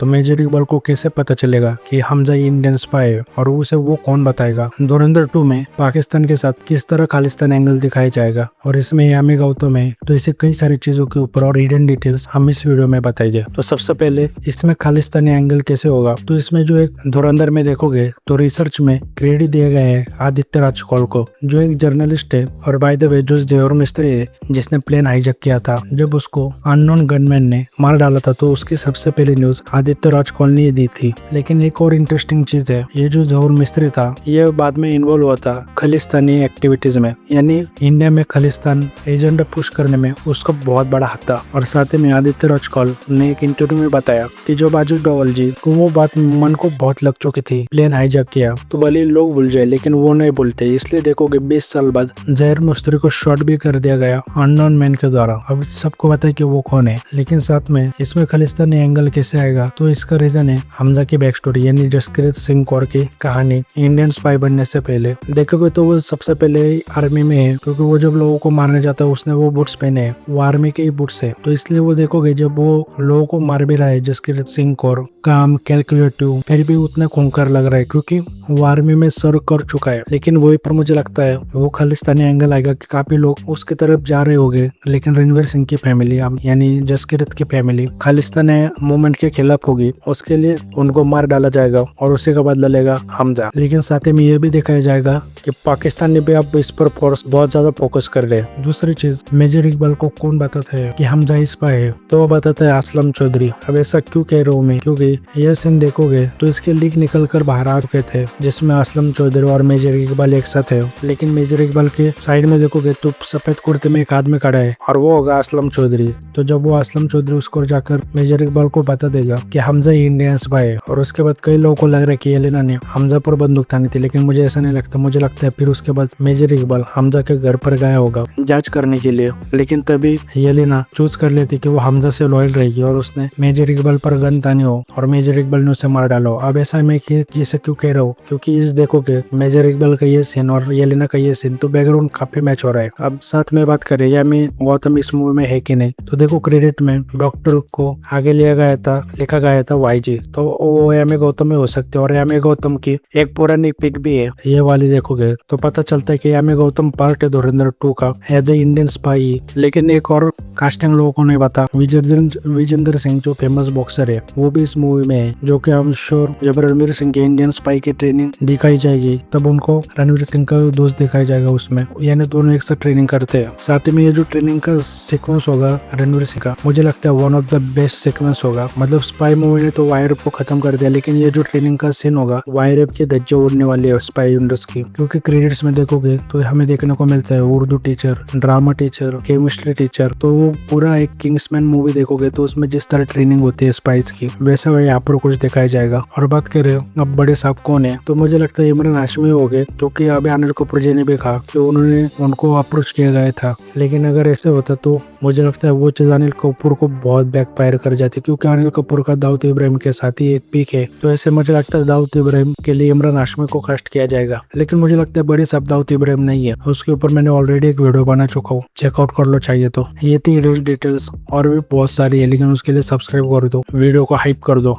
तो मेजर इकबाल को कैसे पता चलेगा कि हमजा इंडियन स्पाई है और उसे वो कौन बताएगा। धुरंधर 2 में पाकिस्तान के साथ किस तरह खालिस्तान एंगल दिखाया जाएगा और इसमें यामी गौतम है, तो इसे कई सारी चीजों के ऊपर और हिडन डिटेल्स हम इस वीडियो में बताएंगे। तो सबसे पहले इसमें खालिस्तानी एंगल कैसे होगा, तो इसमें जो एक धुरंधर में देखोगे तो रिसर्च में क्रेडिट दिए गए हैं आदित्य राज कौल को, जो एक जर्नलिस्ट है और बाय द वे जो जौहर मिस्त्री है जिसने प्लेन हाईजैक किया था। जब उसको अननोन गनमैन ने मार डाला था तो उसकी सबसे पहली न्यूज आदित्य राज कौल ने दी थी। लेकिन एक और इंटरेस्टिंग चीज है, ये जो जौहर मिस्त्री था ये बाद में इन्वॉल्व हुआ था खालिस्तानी एक्टिविटीज में, यानी इंडिया में खालिस्तान एजेंडा पुश करने में उसका बहुत बड़ा हाथ था। और साथ ही में आदित्य राज कौल ने एक इंटरव्यू में बताया कि जो बाजू डोवल जी को वो बात मन को बहुत लग चुकी थी, प्लेन हाईजैक किया तो भले लोग भूल जाए लेकिन वो नहीं भूलते। इसलिए देखोगे 20 साल बाद जौहर मिस्त्री को शॉट भी कर दिया गया अननोन मैन के द्वारा। अब सबको पता है कि वो कौन है, लेकिन साथ में इसमें खालिस्तानी एंगल कैसे आएगा, तो इसका रीजन है हमजा की बैक स्टोरी, यानी जसकीरत सिंह कौर की कहानी। इंडियन स्पाई बनने से पहले देखोगे तो वो सबसे पहले आर्मी में है, क्योंकि वो जब लोगों को मारने जाता है उसने वो बूट्स पहने हैं, वो आर्मी के ही बूट्स है। तो इसलिए वो देखोगे जब वो लोगों को मार भी रहा है जसकीरत सिंह कौर, काम कैलकुलेटिव फिर भी उतना खूंखार लग रहा है क्योंकि वो आर्मी में सर्व कर चुका है। लेकिन वही पर मुझे लगता है वो खालिस्तानी एंगल आएगा कि काफी लोग उसकी तरफ जा रहे होंगे, लेकिन रणवीर सिंह की फैमिली यानी जसकीरत की फैमिली खालिस्तान मूवमेंट के खिलाफ होगी, उसके लिए उनको मार डाला जाएगा और उसी का बदला लेगा हमजा। लेकिन साथ ही में ये भी दिखाया जाएगा कि पाकिस्तान ने भी अब इस पर फोर्स बहुत ज्यादा फोकस कर रहे हैं। दूसरी चीज, मेजर इकबाल को कौन बताता है कि हमजा इस पाए है, तो वो बताता है असलम चौधरी। अब ऐसा क्यों कह रहा हूँ मैं, क्योंकि यह सीन देखोगे तो इसके लीक निकल कर बाहर आ चुके थे जिसमें असलम चौधरी और मेजर इकबाल एक साथ है। लेकिन मेजर इकबाल के साइड में देखोगे तो सफेद कुर्ते में एक आदमी खड़ा है और वो होगा असलम चौधरी। तो जब वो असलम चौधरी उसको जाकर मेजर इकबाल को बता देगा कि हमजा इंडियन स्पाई है, और उसके बाद कई लोगों को लग रहा है कि येलेना ने हमजा पर बंदूक तानी थी, लेकिन मुझे ऐसा नहीं लगता। मुझे लगता है फिर उसके बाद मेजर इकबाल हमजा के घर पर गया होगा जांच करने के लिए, लेकिन तभी येलेना चूज कर लेती कि वो हमजा से लॉयल रहेगी और उसने मेजर इकबाल पर गन तानी हो और मेजर इकबाल ने उसे मार डाला हो। अब ऐसा मैं इसे क्यों कह रहा हूँ, क्योंकि इस देखोगे मेजर इकबाल का ये सीन और येलेना का ये सीन तो बैकग्राउंड काफी मैच हो रहा है। अब साथ में बात करें या मैं गौतम इस मूवी में है कि नहीं, तो देखो क्रेडिट में डॉक्टर को आगे लिखा गया था YG, तो वो यामी गौतम में हो सकते हैं। और यामी गौतम की एक पुरानी पिक भी है, ये वाली देखोगे तो पता चलता है कि यामी गौतम पार्ट है धुरंधर 2 का एज ए इंडियन स्पाई। लेकिन एक और कास्टिंग लोगों को नहीं पता, विजेंद्र सिंह जो फेमस बॉक्सर है वो भी इस मूवी में है, जो कि हम श्योर जब रणवीर सिंह के इंडियन स्पाई की ट्रेनिंग दिखाई जाएगी तब उनको रणवीर सिंह का दोस्त दिखाया जाएगा उसमें, यानी दोनों एक साथ ट्रेनिंग करते हैं। साथ ही में ये जो ट्रेनिंग का सीक्वेंस होगा रणवीर सिंह का, मुझे लगता है one of the best sequence होगा। मतलब स्पाई मूवी ने तो वायर को खत्म कर दिया, लेकिन ये जो ट्रेनिंग का सीन होगा वायर की धज्जियां उड़ने वाली है स्पाई यूनिवर्स की, क्योंकि क्रेडिट्स में देखोगे तो हमें देखने को मिलता है Urdu teacher, drama teacher, chemistry teacher. तो वो पूरा एक किंग्समैन मूवी देखोगे तो उसमें जिस तरह ट्रेनिंग होती है स्पाइस की, वैसा वही यहाँ पर कुछ दिखाया जाएगा। और बात करें अब बड़े साहब कौन है, तो मुझे लगता है इमरान हाशमी हो गए, क्योंकि अभी अनिल कपूर जी ने भी कहा कि उन्होंने उनको अप्रोच किया गया था। लेकिन अगर ऐसे होता तो मुझे लगता है वो चीज अनिल कपूर को बहुत बैकफायर कर जाती, क्योंकि अनिल कपूर का दाऊद इब्राहिम के साथ ही एक पीक है। तो ऐसे मुझे लगता है दाऊद इब्राहिम के लिए इमरान हाशमी को कास्ट किया जाएगा। लेकिन मुझे लगता है बड़े साहब दाऊद इब्राहिम नहीं है, उसके ऊपर मैंने ऑलरेडी एक वीडियो बना चुका हूँ, चेकआउट कर लो चाहिए तो। ये थी डिटेल्स और भी बहुत सारी है, लेकिन उसके लिए सब्सक्राइब कर दो, वीडियो को हाइप कर दो।